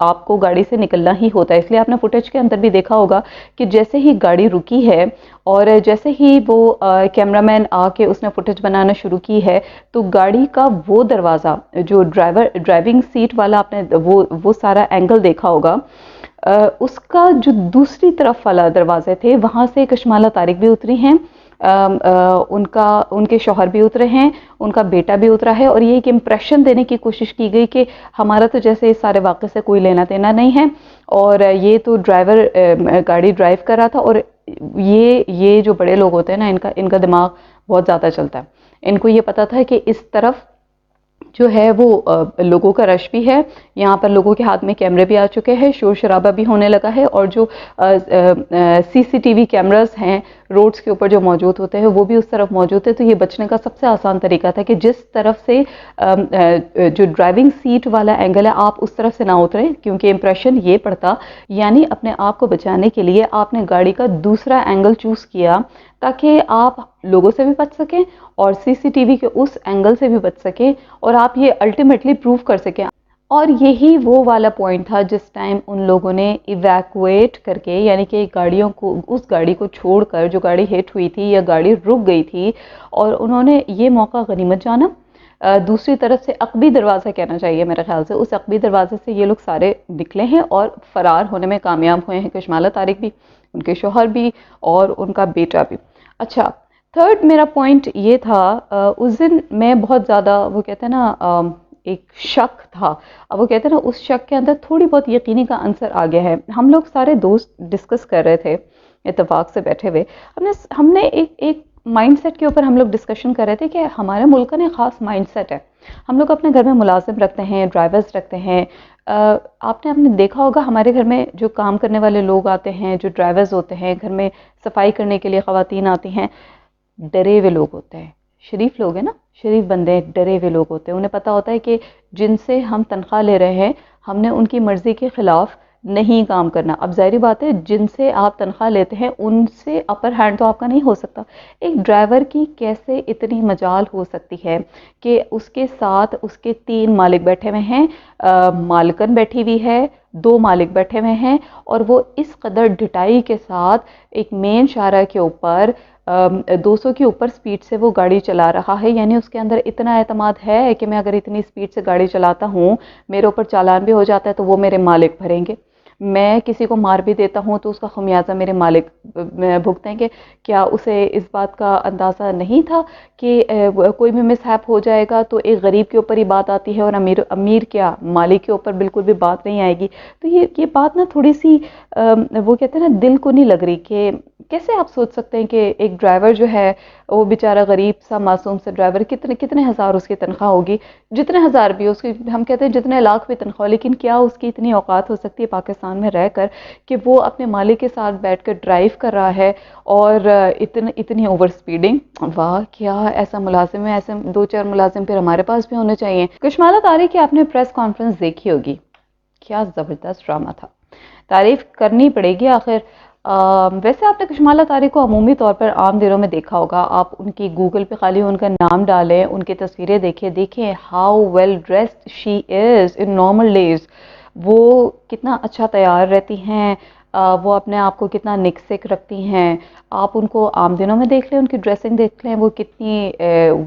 آپ کو گاڑی سے نکلنا ہی ہوتا ہے. اس لیے آپ نے فوٹیج کے اندر بھی دیکھا ہوگا کہ جیسے ہی گاڑی رکی ہے اور جیسے ہی وہ کیمرہ مین آ کے اس نے فوٹیج بنانا شروع کی ہے تو گاڑی کا وہ دروازہ جو ڈرائیونگ سیٹ والا آپ نے وہ سارا اینگل دیکھا ہوگا، اس کا جو دوسری طرف والا دروازے تھے وہاں سے کشمالہ طارق بھی اتری ہیں، ان کے شوہر بھی اترے ہیں، ان کا بیٹا بھی اترا ہے، اور یہ ایک امپریشن دینے کی کوشش کی گئی کہ ہمارا تو جیسے اس سارے واقعے سے کوئی لینا دینا نہیں ہے، اور یہ تو ڈرائیور گاڑی ڈرائیو کر رہا تھا، اور یہ جو بڑے لوگ ہوتے ہیں نا ان کا دماغ بہت زیادہ چلتا ہے. ان کو یہ پتا تھا کہ اس طرف جو ہے وہ لوگوں کا رش بھی ہے، یہاں پر لوگوں کے ہاتھ میں کیمرے بھی آ چکے ہیں، شور شرابہ بھی ہونے لگا ہے، اور جو سی سی ٹی وی کیمراز ہیں روڈز کے اوپر جو موجود ہوتے ہیں وہ بھی اس طرف موجود ہے. تو یہ بچنے کا سب سے آسان طریقہ تھا کہ جس طرف سے جو ڈرائیونگ سیٹ والا اینگل ہے آپ اس طرف سے نہ اتریں، کیونکہ امپریشن یہ پڑتا، یعنی اپنے آپ کو بچانے کے لیے آپ نے گاڑی کا دوسرا اینگل چوز کیا تاکہ آپ لوگوں سے بھی بچ سکیں اور سی سی ٹی وی کے اس اینگل سے بھی بچ سکیں، اور آپ یہ الٹیمیٹلی پروف کر سکیں. اور یہی وہ والا پوائنٹ تھا جس ٹائم ان لوگوں نے ایویکویٹ کر کے، یعنی کہ گاڑیوں کو، اس گاڑی کو چھوڑ کر جو گاڑی ہٹ ہوئی تھی یا گاڑی رک گئی تھی، اور انہوں نے یہ موقع غنیمت جانا. دوسری طرف سے عقبی دروازہ کہنا چاہیے میرے خیال سے، اس عقبی دروازے سے یہ لوگ سارے نکلے ہیں اور فرار ہونے میں کامیاب ہوئے ہیں، کشمالہ طارق بھی، ان کے شوہر بھی اور ان کا بیٹا بھی. اچھا، تھرڈ میرا پوائنٹ یہ تھا، اس دن میں بہت زیادہ وہ کہتے ہیں نا ایک شک تھا، اب وہ کہتے ہیں نا اس شک کے اندر تھوڑی بہت یقینی کا عنصر آ گیا ہے. ہم لوگ سارے دوست ڈسکس کر رہے تھے اتفاق سے بیٹھے ہوئے، ہم نے ایک مائنڈ سیٹ کے اوپر ہم لوگ ڈسکشن کر رہے تھے کہ ہمارے ملک کا خاص مائنڈ سیٹ ہے. ہم لوگ اپنے گھر میں ملازم رکھتے ہیں، ڈرائیورز رکھتے ہیں. آپ نے دیکھا ہوگا ہمارے گھر میں جو کام کرنے والے لوگ آتے ہیں، جو ڈرائیورز ہوتے ہیں، گھر میں صفائی کرنے کے لیے خواتین آتی ہیں، ڈرے ہوئے لوگ ہوتے ہیں، شریف لوگ ہیں نا، شریف بندے، ڈرے ہوئے لوگ ہوتے ہیں. انہیں پتا ہوتا ہے کہ جن سے ہم تنخواہ لے رہے ہیں ہم نے ان کی مرضی کے خلاف نہیں کام کرنا. اب ظاہری بات ہے جن سے آپ تنخواہ لیتے ہیں ان سے اپر ہینڈ تو آپ کا نہیں ہو سکتا. ایک ڈرائیور کی کیسے اتنی مجال ہو سکتی ہے کہ اس کے ساتھ اس کے 3 مالک بیٹھے ہوئے ہیں، مالکن بیٹھی ہوئی ہے، 2 مالک بیٹھے ہوئے ہیں، اور وہ اس قدر ڈٹائی کے ساتھ ایک مین شاہراہ کے اوپر 200 کی اوپر سپیڈ سے وہ گاڑی چلا رہا ہے. یعنی اس کے اندر اتنا اعتماد ہے کہ میں اگر اتنی سپیڈ سے گاڑی چلاتا ہوں، میرے اوپر چالان بھی ہو جاتا ہے تو وہ میرے مالک بھریں گے. میں کسی کو مار بھی دیتا ہوں تو اس کا خمیازہ میرے مالک بھگتیں گے. کیا اسے اس بات کا اندازہ نہیں تھا کہ کوئی بھی مس ہیپ ہو جائے گا تو ایک غریب کے اوپر ہی بات آتی ہے اور امیر کیا مالک کے اوپر بالکل بھی بات نہیں آئے گی. تو یہ بات نا تھوڑی سی وہ کہتے ہیں نا دل کو نہیں لگ رہی کہ کیسے آپ سوچ سکتے ہیں کہ ایک ڈرائیور جو ہے وہ بیچارہ غریب سا معصوم سا ڈرائیور کتنے ہزار اس کی تنخواہ ہوگی، جتنے ہزار بھی اس کی، ہم کہتے ہیں جتنے لاکھ بھی تنخواہ، لیکن کیا اس کی اتنی اوقات ہو سکتی ہے پاکستان میں رہ کر کہ وہ اپنے مالک کے ساتھ بیٹھ کر ڈرائیو کر رہا ہے اور اتنی اوور سپیڈنگ. واہ، کیا ایسا ملازم ہے، ایسے 2-4 ملازم پھر ہمارے پاس بھی ہونے چاہیے. کشمالہ طارق کی آپ نے پریس کانفرنس دیکھی ہوگی، کیا زبردست ڈرامہ تھا، تعریف کرنی پڑے گی آخر. ویسے آپ نے کشمالہ طارق کو عمومی طور پر عام دنوں میں دیکھا ہوگا، آپ ان کی گوگل پہ خالی ان کا نام ڈالیں، ان کی تصویریں دیکھیں how well dressed she is in normal days. وہ کتنا اچھا تیار رہتی ہیں، وہ اپنے آپ کو کتنا نک رکھتی ہیں. آپ ان کو عام دنوں میں دیکھ لیں، ان کی ڈریسنگ دیکھ لیں، وہ کتنی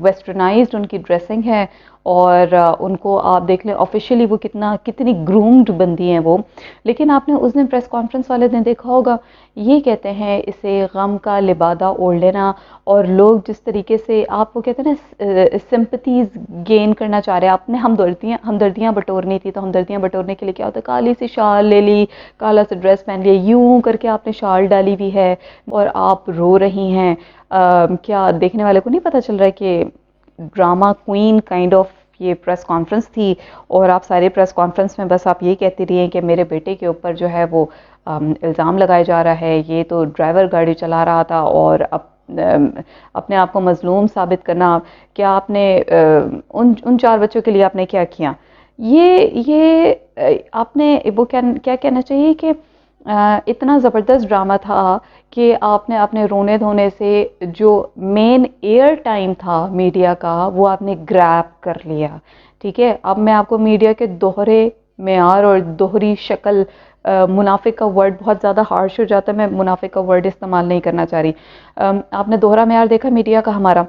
ویسٹرنائزڈ ان کی ڈریسنگ ہے، اور ان کو آپ دیکھ لیں آفیشیلی وہ کتنی گرومڈ بندی ہیں وہ. لیکن آپ نے اس دن پریس کانفرنس والے دن دیکھا ہوگا، یہ کہتے ہیں اسے غم کا لبادہ اوڑھ لینا، اور لوگ جس طریقے سے آپ وہ کہتے ہیں نا سمپتیز گین کرنا چاہ رہے ہیں، آپ نے ہمدردیاں بٹورنی تھی، تو ہمدردیاں بٹورنے کے لیے کیا ہوتا ہے، کالی سی شال لے لی، کالا سا ڈریس پہن لیا، یوں کر کے آپ نے شال ڈالی ہوئی ہے اور آپ رو رہی ہیں. کیا دیکھنے والے کو نہیں پتہ چل رہا ہے کہ ڈرامہ کوئین کائنڈ آف یہ پریس کانفرنس تھی، اور آپ سارے پریس کانفرنس میں بس آپ یہ کہتی رہی ہیں کہ میرے بیٹے کے اوپر جو ہے وہ الزام لگایا جا رہا ہے، یہ تو ڈرائیور گاڑی چلا رہا تھا، اور اپنے آپ کو مظلوم ثابت کرنا. کیا آپ نے ان 4 بچوں کے لیے آپ نے کیا کیا؟ یہ آپ نے وہ کیا کہنا چاہیے کہ اتنا زبردست ڈرامہ تھا کہ آپ نے اپنے رونے دھونے سے جو مین ایئر ٹائم تھا میڈیا کا وہ آپ نے گریب کر لیا. ٹھیک ہے، اب میں آپ کو میڈیا کے دوہرے معیار اور دوہری شکل، منافق کا ورڈ بہت زیادہ ہارش ہو جاتا ہے، میں منافق کا ورڈ استعمال نہیں کرنا چاہ رہی. آپ نے دوہرا معیار دیکھا میڈیا کا ہمارا.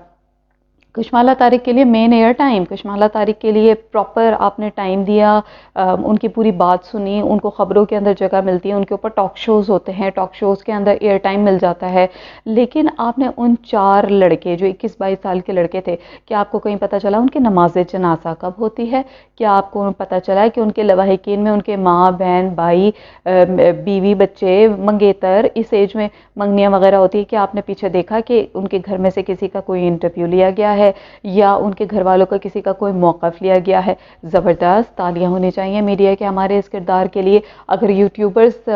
کشمالہ طارق کے لیے مین ایئر ٹائم، کشمالہ طارق کے لیے پراپر آپ نے ٹائم دیا، ان کی پوری بات سنی، ان کو خبروں کے اندر جگہ ملتی ہے، ان کے اوپر ٹاک شوز ہوتے ہیں، ٹاک شوز کے اندر ایئر ٹائم مل جاتا ہے. لیکن آپ نے ان 4 لڑکے جو 21-22 سال کے لڑکے تھے، کیا آپ کو کہیں پتہ چلا ان کی نماز جنازہ کب ہوتی ہے؟ کیا آپ کو پتہ چلا کہ ان کے لواحقین میں ان کے ماں، بہن، بھائی، بیوی، بچے، منگیتر اس ایج میں منگنیاں وغیرہ ہوتی ہے؟ کیا آپ نے پیچھے دیکھا کہ ان کے گھر میں سے کسی کا کوئی انٹرویو لیا گیا ہے یا ان کے گھر والوں کا کسی کا کوئی موقف لیا گیا ہے؟ زبردست تالیاں ہونی چاہیے میڈیا کے ہمارے اس کردار کے لیے. اگر یوٹیوبرز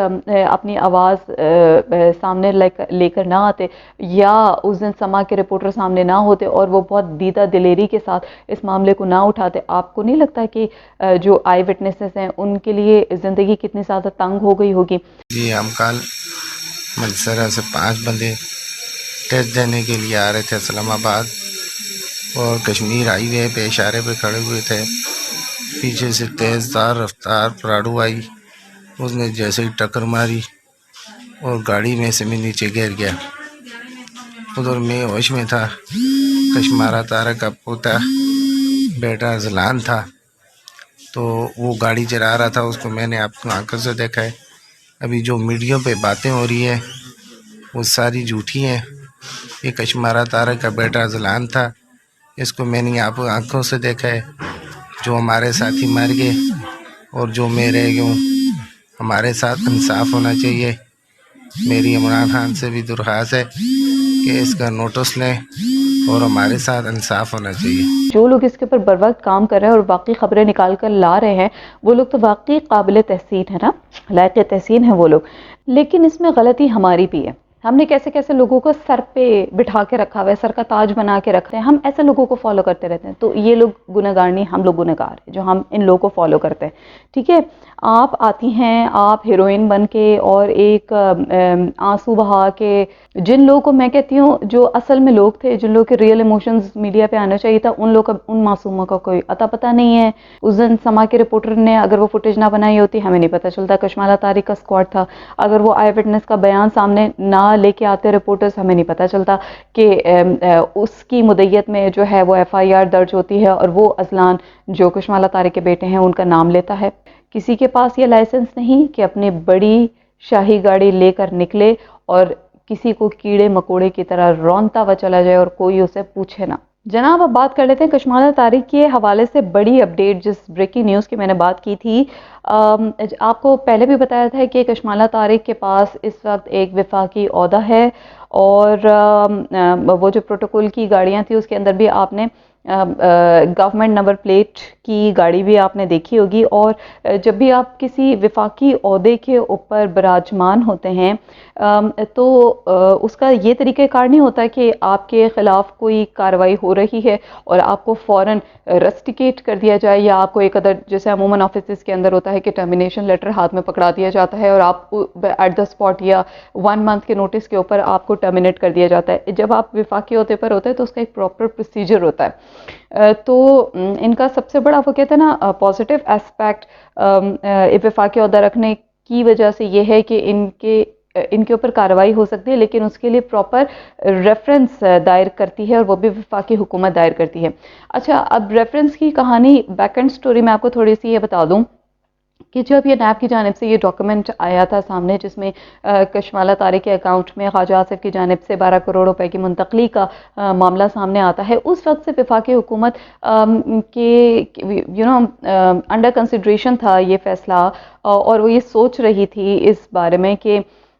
اپنی آواز سامنے لے کر نہ آتے یا اس دن سما کے رپورٹر سامنے نہ ہوتے اور وہ بہت دیدہ دلیری کے ساتھ اس معاملے کو نہ اٹھاتے، آپ کو نہیں لگتا کہ جو آئی وٹنسز ہیں ان کے لیے زندگی کتنی زیادہ تنگ ہو گئی ہوگی؟ جی ہم کل منسرا سے 5 بندے ٹیسٹ دینے کے لیے آ رہے تھے اسلام آباد، اور کشمیر ہائی وے پہ اشارے پہ کھڑے ہوئے تھے. پیچھے سے تیز تار رفتار پراڈو آئی، اس نے جیسے ہی ٹکر ماری اور گاڑی میں سے میں نیچے گر گیا. ادھر میں ہوش میں تھا. کشمالہ طارق کا پوتا بیٹا ازلان تھا، تو وہ گاڑی چلا رہا تھا، اس کو میں نے اپنی آنکھوں سے دیکھا ہے. ابھی جو میڈیا پہ باتیں ہو رہی ہیں وہ ساری جھوٹی ہیں. یہ کشمالہ طارق کا بیٹا ازلان تھا، اس کو میں نے آپ آنکھوں سے دیکھا ہے. جو ہمارے ساتھی مر گئے اور جو میں رہ گیا ہوں، ہمارے ساتھ انصاف ہونا چاہیے. میری عمران خان سے بھی درخواست ہے کہ اس کا نوٹس لیں اور ہمارے ساتھ انصاف ہونا چاہیے. جو لوگ اس کے اوپر بر وقت کام کر رہے ہیں اور واقعی خبریں نکال کر لا رہے ہیں، وہ لوگ تو واقعی قابل تحسین ہے نا، لائق تحسین ہے وہ لوگ. لیکن اس میں غلطی ہماری بھی ہے. ہم نے کیسے کیسے لوگوں کو سر پہ بٹھا کے رکھا ہوا ہے، سر کا تاج بنا کے رکھتے ہیں، ہم ایسے لوگوں کو فالو کرتے رہتے ہیں. تو یہ لوگ گنہگار نہیں، ہم لوگ گنہگار ہیں جو ہم ان لوگوں کو فالو کرتے ہیں. ٹھیک ہے، آپ آتی ہیں، آپ ہیروئن بن کے اور ایک آنسو بہا کے، جن لوگوں کو میں کہتی ہوں جو اصل میں لوگ تھے، جن لوگوں کے ریئل ایموشنز میڈیا پہ آنا چاہیے تھا، ان لوگ کا، ان معصوموں کا کوئی عطا پتہ نہیں ہے. اس دن سما کے رپورٹر نے اگر وہ فوٹیج نہ بنائی ہوتی، ہمیں نہیں پتہ چلتا کشمالہ طارق کا اسکواڈ تھا. اگر وہ آئی وٹنس کا بیان سامنے نہ لے کے آتے رپورٹرز، ہمیں نہیں پتہ چلتا کہ اس کی مدعیت میں جو ہے وہ ایف آئی آر درج ہوتی ہے اور وہ ازلان جو کشمالہ طارق کے بیٹے ہیں ان کا نام لیتا ہے. کسی کے پاس یہ لائسنس نہیں کہ اپنی بڑی شاہی گاڑی لے کر نکلے اور کسی کو کیڑے مکوڑے کی طرح رونتا ہوا چلا جائے اور کوئی اسے پوچھے نہ. جناب اب بات کر لیتے ہیں کشمالہ طارق کے حوالے سے بڑی اپڈیٹ، جس بریکنگ نیوز کی میں نے بات کی تھی. آپ کو پہلے بھی بتایا تھا کہ کشمالہ طارق کے پاس اس وقت ایک وفاقی عہدہ ہے، اور وہ جو پروٹوکول کی گاڑیاں تھیں اس کے اندر بھی آپ نے گورنمنٹ نمبر پلیٹ کی گاڑی بھی آپ نے دیکھی ہوگی. اور جب بھی آپ کسی وفاقی عہدے کے اوپر براجمان ہوتے ہیں تو اس کا یہ طریقہ کار نہیں ہوتا کہ آپ کے خلاف کوئی کارروائی ہو رہی ہے اور آپ کو فوراً رسٹیکیٹ کر دیا جائے، یا آپ کو ایک ادر جیسے عموماً آفیسز کے اندر ہوتا ہے کہ ٹرمینیشن لیٹر ہاتھ میں پکڑا دیا جاتا ہے اور آپ کو ایٹ دا اسپاٹ یا 1 منتھ کے نوٹس کے اوپر آپ کو ٹرمینیٹ کر دیا جاتا ہے. جب آپ وفاقی عہدے پر ہوتے ہیں تو اس کا ایک پراپر پروسیجر ہوتا ہے. تو ان کا سب سے بڑا وہ کہتے ہیں نا پازیٹیو اسپیکٹ وفاقی عہدہ رکھنے کی وجہ سے یہ ہے کہ ان کے اوپر کارروائی ہو سکتی ہے، لیکن اس کے لیے پراپر ریفرنس دائر کرتی ہے اور وہ بھی وفاقی حکومت دائر کرتی ہے. اچھا، اب ریفرنس کی کہانی، بیک اینڈ سٹوری میں آپ کو تھوڑی سی یہ بتا دوں کہ جب یہ نیب کی جانب سے یہ ڈاکیومنٹ آیا تھا سامنے، جس میں کشمالہ طارق کے اکاؤنٹ میں خواجہ آصف کی جانب سے 12 کروڑ روپے کی منتقلی کا معاملہ سامنے آتا ہے، اس وقت سے وفاقی حکومت کے انڈر کنسیڈریشن تھا یہ فیصلہ، اور وہ یہ سوچ رہی تھی اس بارے میں کہ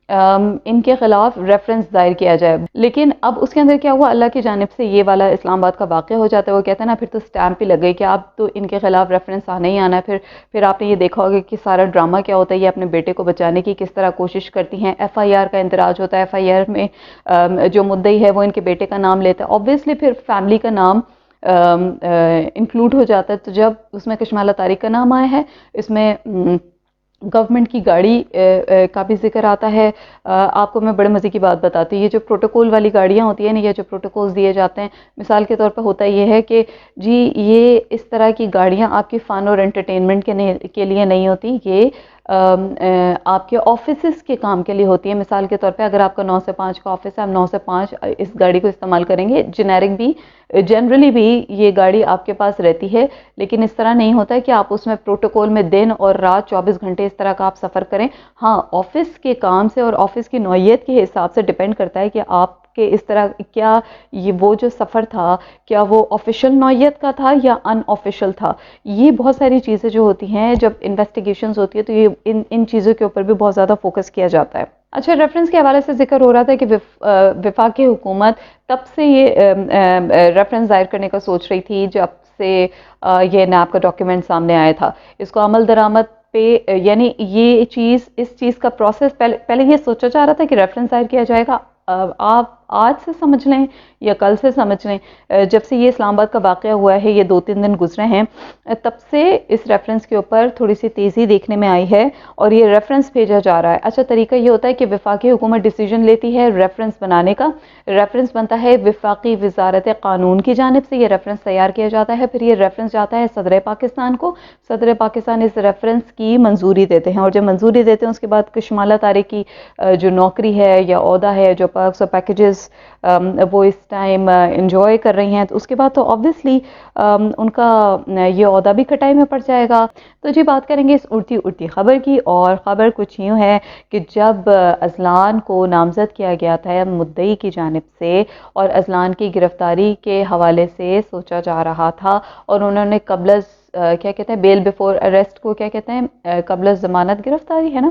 ان کے خلاف ریفرنس دائر کیا جائے. لیکن اب اس کے اندر کیا ہوا، اللہ کی جانب سے یہ والا اسلام آباد کا واقعہ ہو جاتا ہے. وہ کہتے ہیں نا پھر تو سٹیمپ ہی لگ گئی کہ اب تو ان کے خلاف ریفرنس آنا ہی آنا ہے. پھر آپ نے یہ دیکھا ہوگا کہ سارا ڈرامہ کیا ہوتا ہے، یہ اپنے بیٹے کو بچانے کی کس طرح کوشش کرتی ہیں. ایف آئی آر کا اندراج ہوتا ہے، ایف آئی آر میں جو مدعی ہے وہ ان کے بیٹے کا نام لیتا ہے. آبویسلی پھر فیملی کا نام انکلوڈ ہو جاتا ہے. تو جب اس میں کشمالہ طارق کا نام آیا ہے، اس میں گورنمنٹ کی گاڑی کا بھی ذکر آتا ہے۔ آپ کو میں بڑے مزے کی بات بتاتی ہوں، یہ جو پروٹوکول والی گاڑیاں ہوتی ہیں نا، یا جو پروٹوکولز دیے جاتے ہیں، مثال کے طور پہ ہوتا یہ ہے کہ جی یہ اس طرح کی گاڑیاں آپ کی فن اور انٹرٹینمنٹ کے لیے نہیں ہوتی، یہ آپ کے آفیسز کے کام کے لیے ہوتی ہیں۔ مثال کے طور پہ اگر آپ کا 9 سے 5 کا آفس ہے، آپ 9 سے 5 اس گاڑی کو استعمال کریں گے۔ جنرلی بھی یہ گاڑی آپ کے پاس رہتی ہے، لیکن اس طرح نہیں ہوتا ہے کہ آپ اس میں پروٹوکول میں دن اور رات 24 گھنٹے اس طرح کا آپ سفر کریں۔ ہاں، آفس کے کام سے اور آفس کی نوعیت کے حساب سے ڈیپینڈ کرتا ہے کہ آپ کے اس طرح کیا یہ وہ جو سفر تھا کیا وہ آفیشیل نوعیت کا تھا یا ان آفیشیل تھا۔ یہ بہت ساری چیزیں جو ہوتی ہیں جب انویسٹیگیشنز ہوتی ہے تو یہ ان چیزوں کے اوپر بھی بہت زیادہ فوکس کیا جاتا ہے۔ اچھا، ریفرنس کے حوالے سے ذکر ہو رہا تھا کہ وفاقی حکومت تب سے یہ ریفرنس ظاہر کرنے کا سوچ رہی تھی جب سے یہ نیب کا ڈاکیومنٹ سامنے آیا تھا۔ اس کو عمل درآمد پہ یعنی یہ چیز اس چیز کا پروسیس پہلے یہ سوچا جا رہا تھا کہ ریفرنس ظاہر کیا جائے گا۔ آپ آج سے سمجھ لیں یا کل سے سمجھ لیں، جب سے یہ اسلام آباد کا واقعہ ہوا ہے، یہ 2-3 دن گزرے ہیں، تب سے اس ریفرنس کے اوپر تھوڑی سی تیزی دیکھنے میں آئی ہے اور یہ ریفرنس بھیجا جا رہا ہے۔ اچھا، طریقہ یہ ہوتا ہے کہ وفاقی حکومت ڈیسیجن لیتی ہے ریفرنس بنانے کا، ریفرنس بنتا ہے وفاقی وزارت قانون کی جانب سے، یہ ریفرنس تیار کیا جاتا ہے، پھر یہ ریفرنس جاتا ہے صدر پاکستان کو، صدر پاکستان اس ریفرنس کی منظوری دیتے ہیں، اور جب منظوری دیتے ہیں اس کے بعد کشمالہ طارق کی جو نوکری ہے یا عہدہ ہے، جو پرکس اور پیکیجز وہ اس ٹائم انجوائے کر رہی ہیں، تو اس کے بعد تو آبویسلی ان کا یہ عہدہ بھی کٹائی میں پڑ جائے گا۔ تو جی بات کریں گے اس اڑتی خبر کی، اور خبر کچھ یوں ہے کہ جب اذلان کو نامزد کیا گیا تھا مدعی کی جانب سے اور اذلان کی گرفتاری کے حوالے سے سوچا جا رہا تھا، اور انہوں نے قبل از کیا کہتے ہیں بیل بیفور اریسٹ کو کیا کہتے ہیں قبل از ضمانت گرفتاری ہے نا،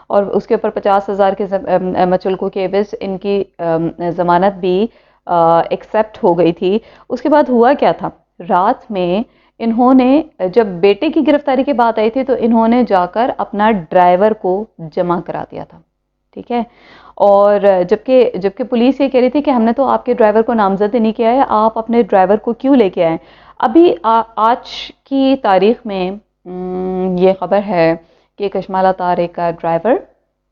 اور اس کے اوپر 50,000 کے مچلکوں کے عوض ان کی ضمانت بھی ایکسیپٹ ہو گئی تھی۔ اس کے بعد ہوا کیا تھا، رات میں انہوں نے جب بیٹے کی گرفتاری کی بات آئی تھی تو انہوں نے جا کر اپنا ڈرائیور کو جمع کرا دیا تھا، ٹھیک ہے، اور جبکہ پولیس یہ کہہ رہی تھی کہ ہم نے تو آپ کے ڈرائیور کو نامزد نہیں کیا ہے، آپ اپنے ڈرائیور کو کیوں لے کے آئیں۔ ابھی آج کی تاریخ میں یہ خبر ہے کہ کشمالہ طارق کا ڈرائیور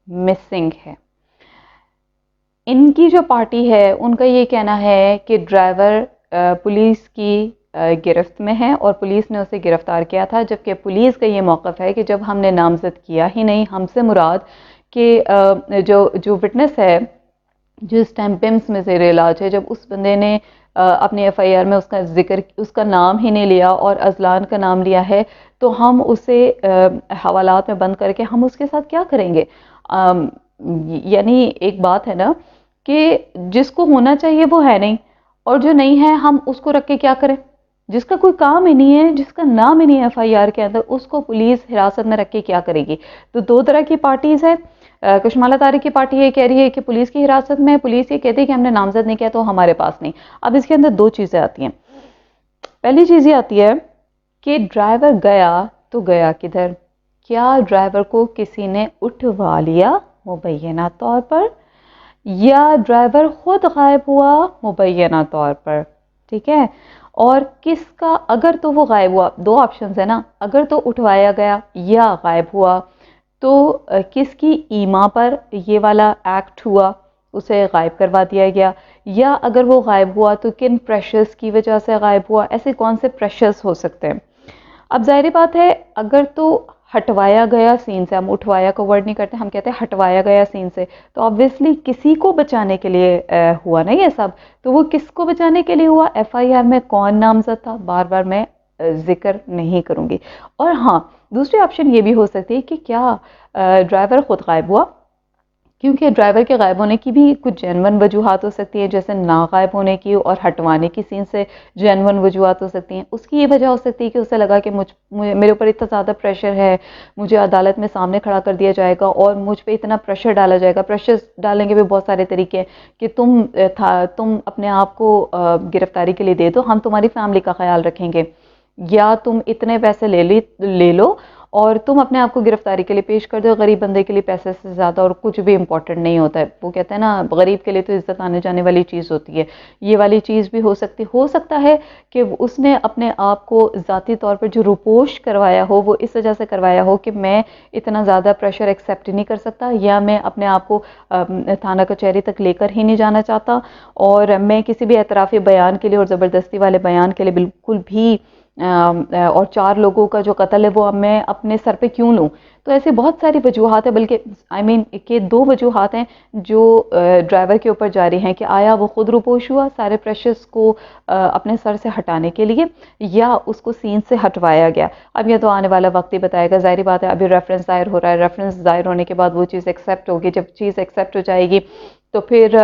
مسنگ ہے۔ ان کی جو پارٹی ہے ان کا یہ کہنا ہے کہ ڈرائیور پولیس کی گرفت میں ہے اور پولیس نے اسے گرفتار کیا تھا، جبکہ پولیس کا یہ موقف ہے کہ جب ہم نے نامزد کیا ہی نہیں، ہم سے مراد کہ جو وٹنس ہے جو اس ٹائم پمس میں زیر علاج ہے، جب اس بندے نے اپنی ایف آئی آر میں اس کا ذکر اس کا نام ہی نہیں لیا اور اذلان کا نام لیا ہے، تو ہم اسے حوالات میں بند کر کے ہم اس کے ساتھ کیا کریں گے۔ یعنی ایک بات ہے نا کہ جس کو ہونا چاہیے وہ ہے نہیں، اور جو نہیں ہے ہم اس کو رکھ کے کیا کریں، جس کا کوئی کام ہی نہیں ہے، جس کا نام ہی نہیں ہے ایف آئی آر کے اندر، اس کو پولیس حراست میں رکھ کے کیا کرے گی۔ تو دو طرح کی پارٹیز ہے۔ کشمالہ طارق کی پارٹی یہ کہہ رہی ہے کہ پولیس کی حراست میں، پولیس یہ کہتی ہے کہ ہم نے نامزد نہیں کیا تو ہمارے پاس نہیں۔ اب اس کے اندر دو چیزیں آتی ہیں۔ پہلی چیز یہ آتی ہے کہ ڈرائیور گیا تو گیا کدھر، کیا ڈرائیور کو کسی نے اٹھوا لیا مبینہ طور پر، یا ڈرائیور خود غائب ہوا مبینہ طور پر، ٹھیک ہے، اور کس کا، اگر تو وہ غائب ہوا، دو آپشنز ہیں نا، اگر تو اٹھوایا گیا یا غائب ہوا تو کس کی ایما پر یہ والا ایکٹ ہوا، اسے غائب کروا دیا گیا، یا اگر وہ غائب ہوا تو کن پریشرز کی وجہ سے غائب ہوا، ایسے کون سے پریشرز ہو سکتے ہیں۔ اب ظاہری بات ہے اگر تو ہٹوایا گیا سین سے، ہم اٹھوایا کو ورڈ نہیں کرتے، ہم کہتے ہیں ہٹوایا گیا سین سے، تو obviously کسی کو بچانے کے لیے ہوا نا یہ سب، تو وہ کس کو بچانے کے لیے ہوا، ایف آئی آر میں کون نامزد تھا، بار بار میں ذکر نہیں کروں گی۔ اور ہاں، دوسری آپشن یہ بھی ہو سکتی ہے کہ کیا ڈرائیور خود غائب ہوا، کیونکہ ڈرائیور کے غائب ہونے کی بھی کچھ جینون وجوہات ہو سکتی ہیں، جیسے نا غائب ہونے کی اور ہٹوانے کی سین سے جینون وجوہات ہو سکتی ہیں۔ اس کی یہ وجہ ہو سکتی ہے کہ اسے لگا کہ میرے اوپر اتنا زیادہ پریشر ہے، مجھے عدالت میں سامنے کھڑا کر دیا جائے گا اور مجھ پہ اتنا پریشر ڈالا جائے گا۔ پریشر ڈالنے کے بھی بہت سارے طریقے ہیں کہ تم اپنے آپ کو گرفتاری کے لیے دے دو، ہم تمہاری فیملی کا خیال رکھیں گے، یا تم اتنے پیسے لے لو اور تم اپنے آپ کو گرفتاری کے لیے پیش کر دو. غریب بندے کے لیے پیسے سے زیادہ اور کچھ بھی امپورٹنٹ نہیں ہوتا ہے. وہ کہتے ہیں نا غریب کے لیے تو عزت آنے جانے والی چیز ہوتی ہے. یہ والی چیز بھی ہو سکتا ہے کہ اس نے اپنے آپ کو ذاتی طور پر جو روپوش کروایا ہو وہ اس وجہ سے کروایا ہو کہ میں اتنا زیادہ پریشر ایکسیپٹ نہیں کر سکتا، یا میں اپنے آپ کو تھانہ کچہری تک لے کر ہی نہیں جانا چاہتا، اور میں کسی بھی اعترافی بیان کے لیے اور زبردستی والے بیان کے لیے بالکل بھی اور 4 لوگوں کا جو قتل ہے وہ میں اپنے سر پہ کیوں لوں. تو ایسی بہت ساری وجوہات ہیں، بلکہ کہ 2 وجوہات ہیں جو ڈرائیور کے اوپر جاری ہیں کہ آیا وہ خود روپوش ہوا سارے پریشرز کو اپنے سر سے ہٹانے کے لیے، یا اس کو سین سے ہٹوایا گیا. اب یہ تو آنے والا وقت ہی بتائے گا. ظاہری بات ہے ابھی ریفرنس ظاہر ہو رہا ہے، ریفرنس ظاہر ہونے کے بعد وہ چیز ایکسیپٹ ہوگی. جب چیز ایکسیپٹ ہو جائے گی تو پھر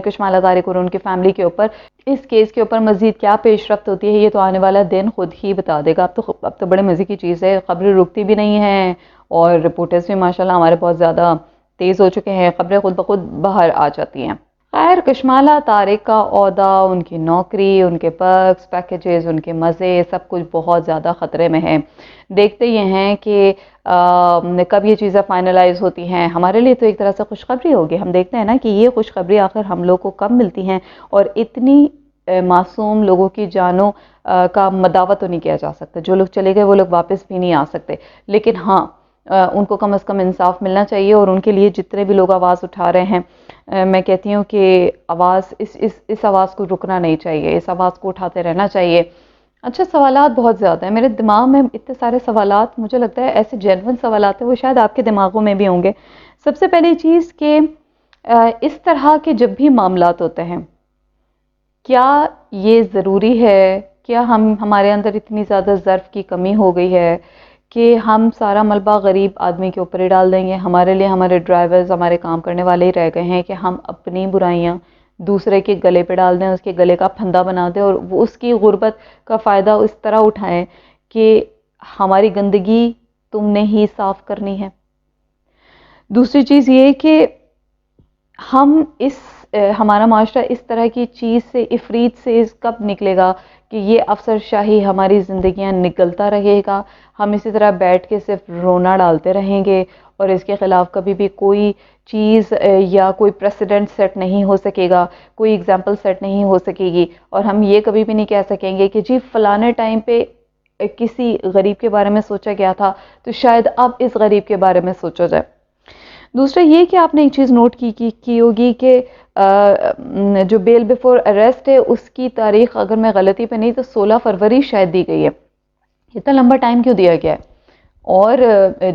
کشمالہ طارق اور ان کی فیملی کے اوپر اس کیس کے اوپر مزید کیا پیش رفت ہوتی ہے یہ تو آنے والا دن خود ہی بتا دے گا. اب تو بڑے مزے کی چیز ہے، خبریں رکتی بھی نہیں ہیں اور رپورٹرز بھی ماشاءاللہ ہمارے بہت زیادہ تیز ہو چکے ہیں، خبریں خود بخود باہر آ جاتی ہیں. خیر، کشمالہ طارق کا عہدہ، ان کی نوکری، ان کے پرکس، پیکیجز، ان کے مزے، سب کچھ بہت زیادہ خطرے میں ہے. دیکھتے یہ ہیں کہ کب یہ چیزیں فائنلائز ہوتی ہیں. ہمارے لیے تو ایک طرح سے خوشخبری ہوگی. ہم دیکھتے ہیں نا کہ یہ خوشخبری آخر ہم لوگ کو کب ملتی ہیں، اور اتنی معصوم لوگوں کی جانوں کا مداوع تو نہیں کیا جا سکتا. جو لوگ چلے گئے وہ لوگ واپس بھی نہیں آ سکتے، لیکن ہاں ان کو کم از کم انصاف ملنا چاہیے. اور ان کے لیے جتنے بھی لوگ آواز اٹھا رہے ہیں، میں کہتی ہوں کہ آواز اس آواز کو رکنا نہیں چاہیے، اس آواز کو اٹھاتے رہنا چاہیے. اچھا، سوالات بہت زیادہ ہیں میرے دماغ میں، اتنے سارے سوالات، مجھے لگتا ہے ایسے جینوین سوالات ہیں وہ شاید آپ کے دماغوں میں بھی ہوں گے. سب سے پہلی چیز کہ اس طرح کے جب بھی معاملات ہوتے ہیں، کیا یہ ضروری ہے؟ کیا ہمارے اندر اتنی زیادہ ظرف کی کمی ہو گئی ہے کہ ہم سارا ملبہ غریب آدمی کے اوپر ہی ڈال دیں گے؟ ہمارے لیے ہمارے ڈرائیورز، ہمارے کام کرنے والے ہی رہ گئے ہیں کہ ہم اپنی برائیاں دوسرے کے گلے پہ ڈال دیں، اس کے گلے کا پھندا بنا دیں، اور وہ اس کی غربت کا فائدہ اس طرح اٹھائیں کہ ہماری گندگی تم نے ہی صاف کرنی ہے. دوسری چیز یہ کہ ہمارا معاشرہ اس طرح کی چیز سے، افریت سے کب نکلے گا کہ یہ افسر شاہی ہماری زندگیاں نکلتا رہے گا، ہم اسی طرح بیٹھ کے صرف رونا ڈالتے رہیں گے اور اس کے خلاف کبھی بھی کوئی چیز یا کوئی پریسیڈنٹ سیٹ نہیں ہو سکے گا، کوئی ایگزامپل سیٹ نہیں ہو سکے گی، اور ہم یہ کبھی بھی نہیں کہہ سکیں گے کہ جی فلانے ٹائم پہ کسی غریب کے بارے میں سوچا گیا تھا تو شاید اب اس غریب کے بارے میں سوچا جائے. دوسرا یہ کہ آپ نے ایک چیز نوٹ کی ہوگی کہ جو بیل بیفور اریسٹ ہے اس کی تاریخ اگر میں غلطی پہ نہیں تو 16 فروری شاید دی گئی ہے. اتنا لمبا ٹائم کیوں دیا گیا ہے؟ اور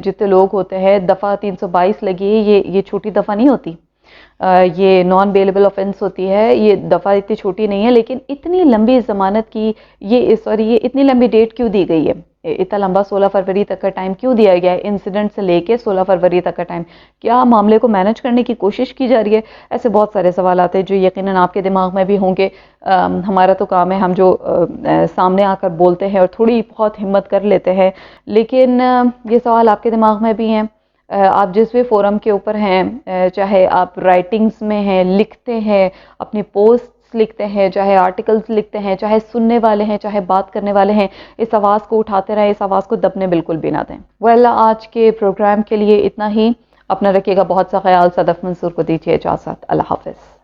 جتنے لوگ ہوتے ہیں، دفعہ 322 لگی ہے، یہ چھوٹی دفعہ نہیں ہوتی، یہ نان بیلیبل آفینس ہوتی ہے. یہ دفعہ اتنی چھوٹی نہیں ہے، لیکن اتنی لمبی ضمانت کی یہ اتنی لمبی ڈیٹ کیوں دی گئی ہے؟ اتنا لمبا 16 فروری تک کا ٹائم کیوں دیا گیا ہے؟ انسیڈنٹ سے لے کے 16 فروری تک کا ٹائم، کیا معاملے کو مینج کرنے کی کوشش کی جا رہی ہے؟ ایسے بہت سارے سوالات ہیں جو یقیناً آپ کے دماغ میں بھی ہوں گے. ہمارا تو کام ہے ہم جو سامنے آ کر بولتے ہیں اور تھوڑی بہت ہمت کر لیتے ہیں، لیکن یہ سوال آپ کے دماغ میں بھی ہیں. آپ جس بھی فورم کے اوپر ہیں، چاہے آپ رائٹنگز میں ہیں، لکھتے ہیں، اپنی پوسٹ لکھتے ہیں، چاہے آرٹیکلز لکھتے ہیں، چاہے سننے والے ہیں، چاہے بات کرنے والے ہیں، اس آواز کو اٹھاتے رہیں، اس آواز کو دبنے بالکل بھی نہ دیں. آج کے پروگرام کے لیے اتنا ہی. اپنا رکھیے گا بہت سا خیال. صدف منصور کو دیجیے اجازت. اللہ حافظ.